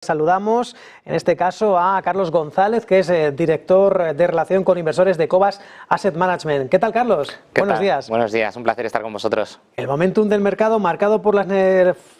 Saludamos en este caso a Carlos González, que es director de relación con inversores de Cobas Asset Management. ¿Qué tal, Carlos? Buenos días. Buenos días, un placer estar con vosotros. El momentum del mercado marcado por las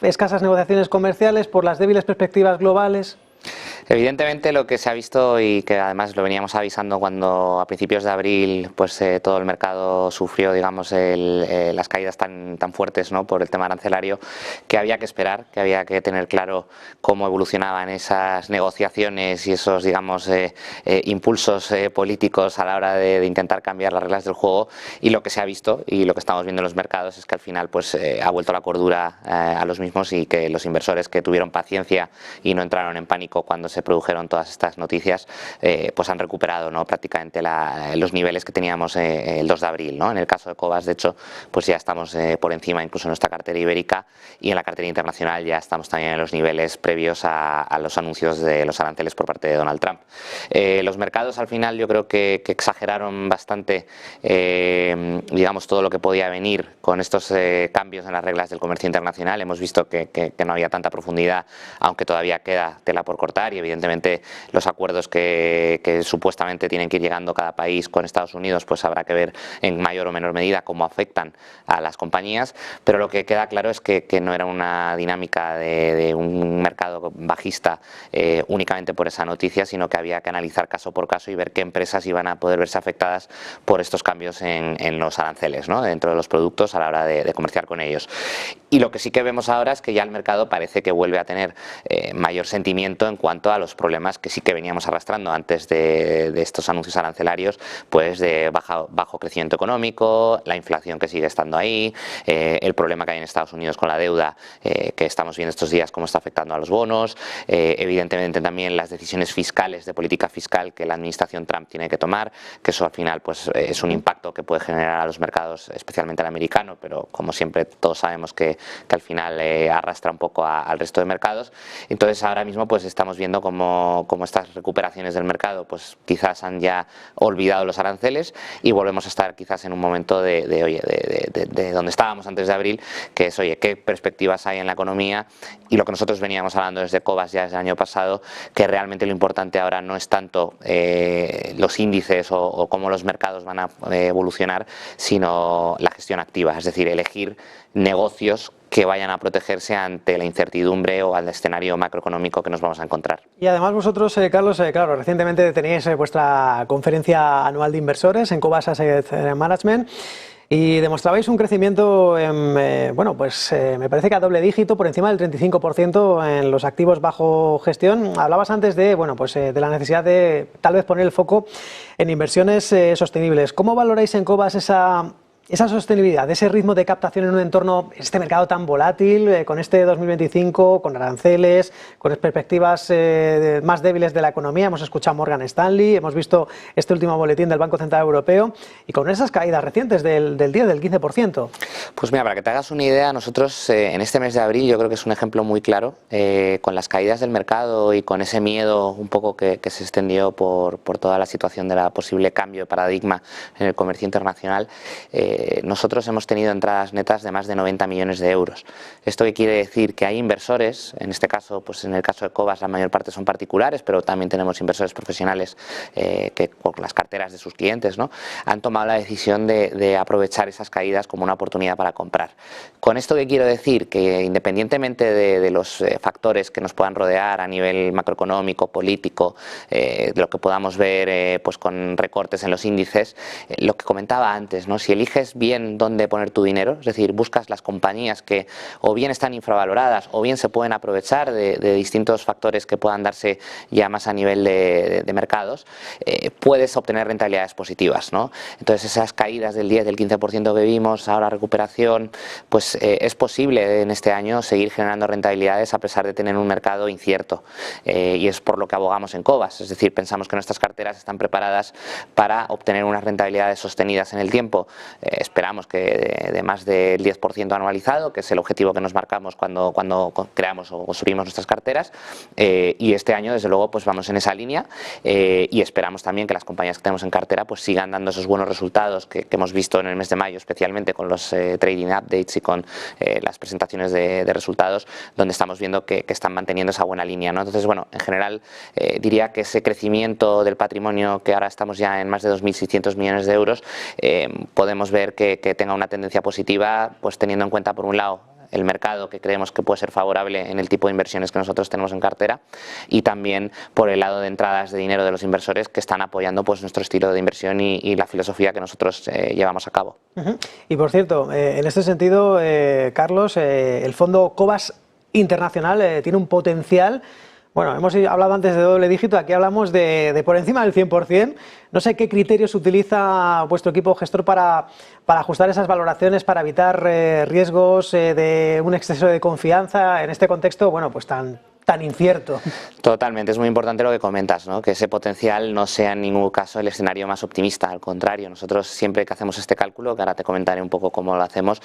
escasas negociaciones comerciales, por las débiles perspectivas globales. Evidentemente lo que se ha visto y que además lo veníamos avisando cuando a principios de abril pues todo el mercado sufrió, digamos, las caídas tan fuertes, ¿no?, por el tema arancelario, que había que esperar, que había que tener claro cómo evolucionaban esas negociaciones y esos, digamos, impulsos políticos a la hora de intentar cambiar las reglas del juego. Y lo que se ha visto y lo que estamos viendo en los mercados es que al final pues ha vuelto la cordura a los mismos, y que los inversores que tuvieron paciencia y no entraron en pánico cuando se produjeron todas estas noticias, pues han recuperado, ¿no?, prácticamente los niveles que teníamos el 2 de abril, ¿no? En el caso de Cobas, de hecho, pues ya estamos por encima incluso en nuestra cartera ibérica, y en la cartera internacional ya estamos también en los niveles previos a los anuncios de los aranceles por parte de Donald Trump. Los mercados al final yo creo que exageraron bastante, digamos, todo lo que podía venir con estos cambios en las reglas del comercio internacional. Hemos visto que no había tanta profundidad, aunque todavía queda tela por cortar, y evidentemente los acuerdos que supuestamente tienen que ir llegando cada país con Estados Unidos, pues habrá que ver en mayor o menor medida cómo afectan a las compañías. Pero lo que queda claro es que no era una dinámica de un mercado bajista únicamente por esa noticia, sino que había que analizar caso por caso y ver qué empresas iban a poder verse afectadas por estos cambios en los aranceles, ¿no?, dentro de los productos a la hora de comerciar con ellos. Y lo que sí que vemos ahora es que ya el mercado parece que vuelve a tener mayor sentimiento en cuanto a los problemas que sí que veníamos arrastrando antes de estos anuncios arancelarios, pues de bajo crecimiento económico, la inflación que sigue estando ahí, el problema que hay en Estados Unidos con la deuda, que estamos viendo estos días cómo está afectando a los bonos, evidentemente también las decisiones fiscales, de política fiscal, que la administración Trump tiene que tomar, que eso al final pues es un impacto que puede generar a los mercados, especialmente al americano, pero como siempre todos sabemos que al final arrastra un poco al resto de mercados. Entonces ahora mismo pues estamos viendo como estas recuperaciones del mercado pues quizás han ya olvidado los aranceles, y volvemos a estar quizás en un momento de donde estábamos antes de abril, que es, oye, qué perspectivas hay en la economía. Y lo que nosotros veníamos hablando desde Cobas ya desde el año pasado, que realmente lo importante ahora no es tanto los índices o cómo los mercados van a evolucionar, sino la gestión activa, es decir, elegir negocios que vayan a protegerse ante la incertidumbre o al escenario macroeconómico que nos vamos a encontrar. Y además vosotros, Carlos, claro, recientemente teníais vuestra conferencia anual de inversores en Cobas Asset Management, y demostrabais un crecimiento, bueno, pues me parece que a doble dígito, por encima del 35% en los activos bajo gestión. Hablabas antes de, bueno, pues de la necesidad de tal vez poner el foco en inversiones sostenibles. ¿Cómo valoráis en Cobas esa sostenibilidad, ese ritmo de captación en un entorno, este mercado tan volátil, con este 2025, con aranceles, con perspectivas más débiles de la economía? Hemos escuchado a Morgan Stanley, hemos visto este último boletín del Banco Central Europeo, y con esas caídas recientes del 10, del 15%. Pues mira, para que te hagas una idea, nosotros en este mes de abril yo creo que es un ejemplo muy claro, con las caídas del mercado y con ese miedo un poco que se extendió por toda la situación de la posible cambio de paradigma en el comercio internacional. Nosotros hemos tenido entradas netas de más de 90 millones de euros. ¿Esto qué quiere decir? Que hay inversores, en este caso, pues en el caso de Cobas la mayor parte son particulares, pero también tenemos inversores profesionales que por las carteras de sus clientes, ¿no?, han tomado la decisión de aprovechar esas caídas como una oportunidad para comprar. ¿Con esto qué quiero decir? Que independientemente de los factores que nos puedan rodear a nivel macroeconómico, político, de lo que podamos ver pues con recortes en los índices, lo que comentaba antes, ¿no?, si eliges bien dónde poner tu dinero, es decir, buscas las compañías que o bien están infravaloradas o bien se pueden aprovechar de distintos factores que puedan darse ya más a nivel de mercados, puedes obtener rentabilidades positivas, ¿no? Entonces esas caídas del 10, del 15% que vimos, ahora recuperación, pues es posible en este año seguir generando rentabilidades a pesar de tener un mercado incierto, y es por lo que abogamos en Cobas, es decir, pensamos que nuestras carteras están preparadas para obtener unas rentabilidades sostenidas en el tiempo, esperamos que de más del 10% anualizado, que es el objetivo que nos marcamos cuando creamos o construimos nuestras carteras, y este año desde luego pues vamos en esa línea, y esperamos también que las compañías que tenemos en cartera pues sigan dando esos buenos resultados que hemos visto en el mes de mayo, especialmente con los trading updates y con las presentaciones de resultados, donde estamos viendo que están manteniendo esa buena línea, ¿no? Entonces, bueno, en general diría que ese crecimiento del patrimonio, que ahora estamos ya en más de 2.600 millones de euros, podemos ver que tenga una tendencia positiva, pues teniendo en cuenta por un lado el mercado, que creemos que puede ser favorable en el tipo de inversiones que nosotros tenemos en cartera, y también por el lado de entradas de dinero de los inversores que están apoyando pues nuestro estilo de inversión y la filosofía que nosotros llevamos a cabo. Y por cierto, en este sentido, Carlos, el fondo Cobas Internacional tiene un potencial. Bueno, hemos hablado antes de doble dígito, aquí hablamos de por encima del 100%. No sé qué criterios utiliza vuestro equipo gestor para ajustar esas valoraciones, para evitar riesgos de un exceso de confianza en este contexto, bueno, pues tan incierto. Totalmente, es muy importante lo que comentas, ¿no? Que ese potencial no sea en ningún caso el escenario más optimista, al contrario, nosotros siempre que hacemos este cálculo, que ahora te comentaré un poco cómo lo hacemos,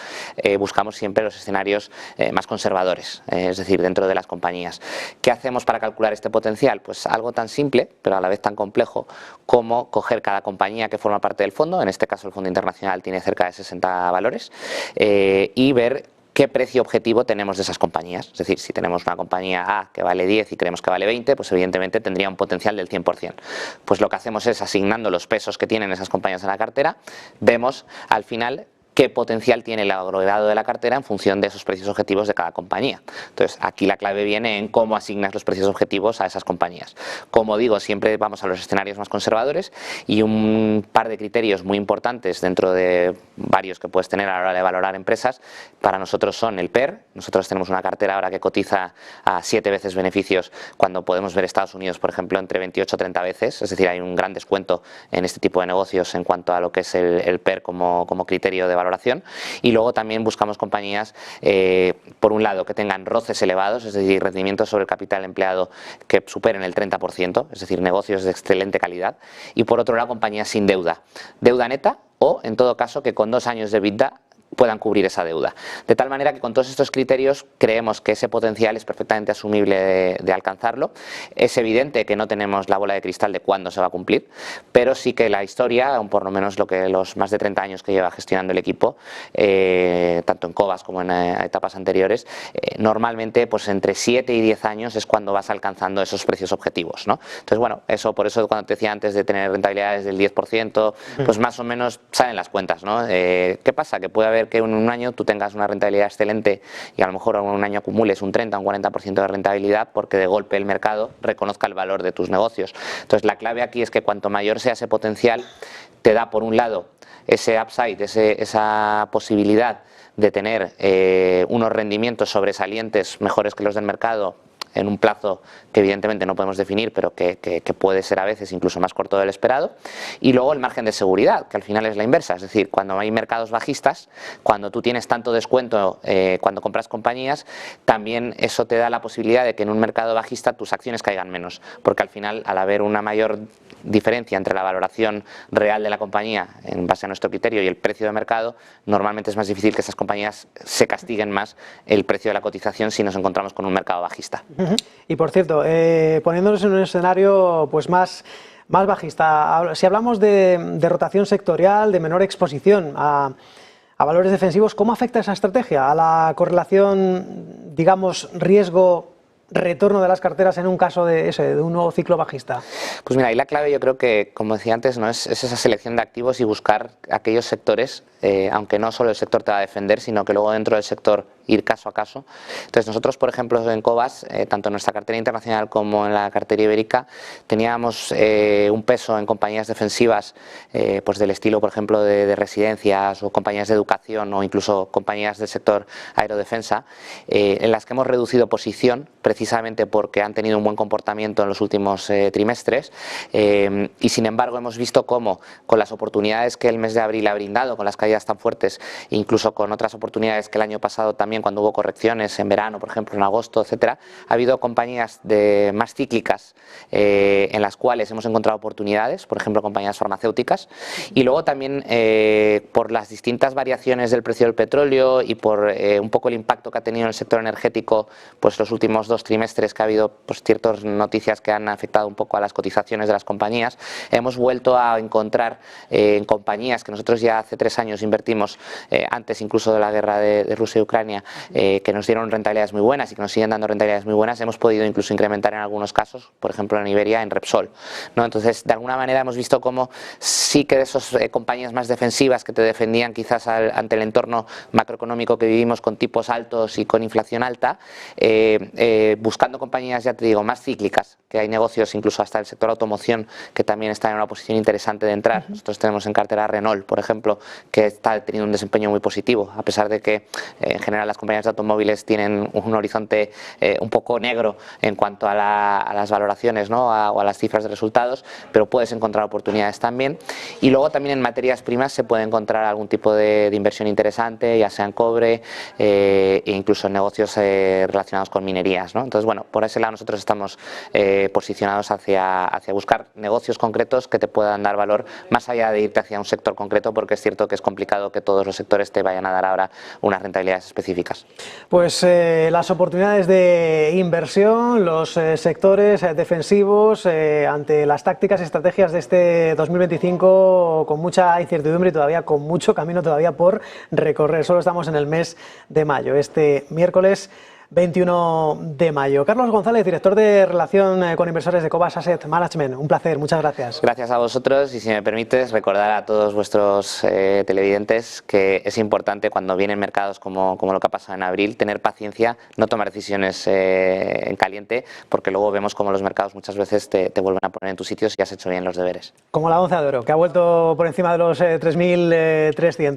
buscamos siempre los escenarios más conservadores, es decir, dentro de las compañías. ¿Qué hacemos para calcular este potencial? Pues algo tan simple, pero a la vez tan complejo, como coger cada compañía que forma parte del fondo, en este caso el Fondo Internacional tiene cerca de 60 valores, y ver qué precio objetivo tenemos de esas compañías. Es decir, si tenemos una compañía A que vale 10 y creemos que vale 20, pues evidentemente tendría un potencial del 100%. Pues lo que hacemos es, asignando los pesos que tienen esas compañías en la cartera, vemos al final qué potencial tiene el agregado de la cartera en función de esos precios objetivos de cada compañía. Entonces, aquí la clave viene en cómo asignas los precios objetivos a esas compañías. Como digo, siempre vamos a los escenarios más conservadores, y un par de criterios muy importantes dentro de varios que puedes tener a la hora de valorar empresas, para nosotros son el PER. Nosotros tenemos una cartera ahora que cotiza a 7 veces beneficios, cuando podemos ver Estados Unidos, por ejemplo, entre 28 o 30 veces. Es decir, hay un gran descuento en este tipo de negocios en cuanto a lo que es el PER como criterio de valoración. Y luego también buscamos compañías, por un lado, que tengan roces elevados, es decir, rendimientos sobre el capital empleado que superen el 30%, es decir, negocios de excelente calidad, y por otro lado, compañías sin deuda neta, o en todo caso que con 2 años de EBITDA puedan cubrir esa deuda. De tal manera que con todos estos criterios creemos que ese potencial es perfectamente asumible de alcanzarlo. Es evidente que no tenemos la bola de cristal de cuándo se va a cumplir, pero sí que la historia, o por lo menos lo que los más de 30 años que lleva gestionando el equipo, tanto en Cobas como en etapas anteriores, normalmente pues entre 7 y 10 años es cuando vas alcanzando esos precios objetivos, ¿no? Entonces, bueno, por eso cuando te decía antes de tener rentabilidades del 10%, pues más o menos salen las cuentas, ¿no? ¿Qué pasa? Que puede haber que en un año tú tengas una rentabilidad excelente y a lo mejor en un año acumules un 30 o un 40% de rentabilidad, porque de golpe el mercado reconozca el valor de tus negocios. Entonces, la clave aquí es que cuanto mayor sea ese potencial, te da por un lado ese upside, esa posibilidad de tener unos rendimientos sobresalientes mejores que los del mercado en un plazo que evidentemente no podemos definir, pero que puede ser a veces incluso más corto del esperado. Y luego el margen de seguridad, que al final es la inversa, es decir, cuando hay mercados bajistas, cuando tú tienes tanto descuento cuando compras compañías, también eso te da la posibilidad de que en un mercado bajista tus acciones caigan menos, porque al final, al haber una mayor diferencia entre la valoración real de la compañía en base a nuestro criterio y el precio de mercado, normalmente es más difícil que esas compañías se castiguen más el precio de la cotización si nos encontramos con un mercado bajista. Y por cierto, poniéndonos en un escenario pues más bajista, si hablamos de rotación sectorial, de menor exposición a valores defensivos, ¿cómo afecta esa estrategia a la correlación, digamos, riesgo-retorno de las carteras en un caso de un nuevo ciclo bajista? Pues mira, ahí la clave yo creo que, como decía antes, ¿no? es esa selección de activos y buscar aquellos sectores, aunque no solo el sector te va a defender, sino que luego dentro del sector ir caso a caso. Entonces nosotros, por ejemplo, en Cobas, tanto en nuestra cartera internacional como en la cartera ibérica, teníamos un peso en compañías defensivas, pues del estilo, por ejemplo, de residencias o compañías de educación o incluso compañías del sector aerodefensa, en las que hemos reducido posición precisamente precisamente porque han tenido un buen comportamiento en los últimos trimestres, y sin embargo hemos visto cómo con las oportunidades que el mes de abril ha brindado, con las caídas tan fuertes, incluso con otras oportunidades que el año pasado también, cuando hubo correcciones en verano, por ejemplo en agosto, etcétera, ha habido compañías más cíclicas en las cuales hemos encontrado oportunidades, por ejemplo compañías farmacéuticas, y luego también por las distintas variaciones del precio del petróleo y por un poco el impacto que ha tenido en el sector energético pues los últimos 2 trimestres, que ha habido pues ciertas noticias que han afectado un poco a las cotizaciones de las compañías, hemos vuelto a encontrar en compañías que nosotros ya hace 3 años invertimos, antes incluso de la guerra de Rusia y Ucrania, que nos dieron rentabilidades muy buenas y que nos siguen dando rentabilidades muy buenas. Hemos podido incluso incrementar en algunos casos, por ejemplo en Iberia, en Repsol, ¿no? Entonces, de alguna manera hemos visto cómo sí que de esas compañías más defensivas que te defendían quizás ante el entorno macroeconómico que vivimos con tipos altos y con inflación alta, buscando compañías, ya te digo, más cíclicas, que hay negocios incluso hasta el sector automoción que también está en una posición interesante de entrar. Nosotros tenemos en cartera Renault, por ejemplo, que está teniendo un desempeño muy positivo, a pesar de que en general las compañías de automóviles tienen un horizonte un poco negro en cuanto a las valoraciones, ¿no? O a las cifras de resultados, pero puedes encontrar oportunidades también. Y luego también en materias primas se puede encontrar algún tipo de inversión interesante, ya sea en cobre e incluso en negocios relacionados con minerías, ¿no? Entonces, bueno, por ese lado nosotros estamos posicionados hacia buscar negocios concretos que te puedan dar valor más allá de irte hacia un sector concreto, porque es cierto que es complicado que todos los sectores te vayan a dar ahora unas rentabilidades específicas. Pues las oportunidades de inversión, los sectores defensivos ante las tácticas y estrategias de este 2025 con mucha incertidumbre y todavía con mucho camino todavía por recorrer. Solo estamos en el mes de mayo, este miércoles 21 de mayo. Carlos González, director de Relación con Inversores de Cobas Asset Management. Un placer, muchas gracias. Gracias a vosotros, y si me permites recordar a todos vuestros televidentes que es importante cuando vienen mercados como lo que ha pasado en abril, tener paciencia, no tomar decisiones en caliente, porque luego vemos como los mercados muchas veces te vuelven a poner en tus sitios y has hecho bien los deberes. Como la onza de oro, que ha vuelto por encima de los 3.300.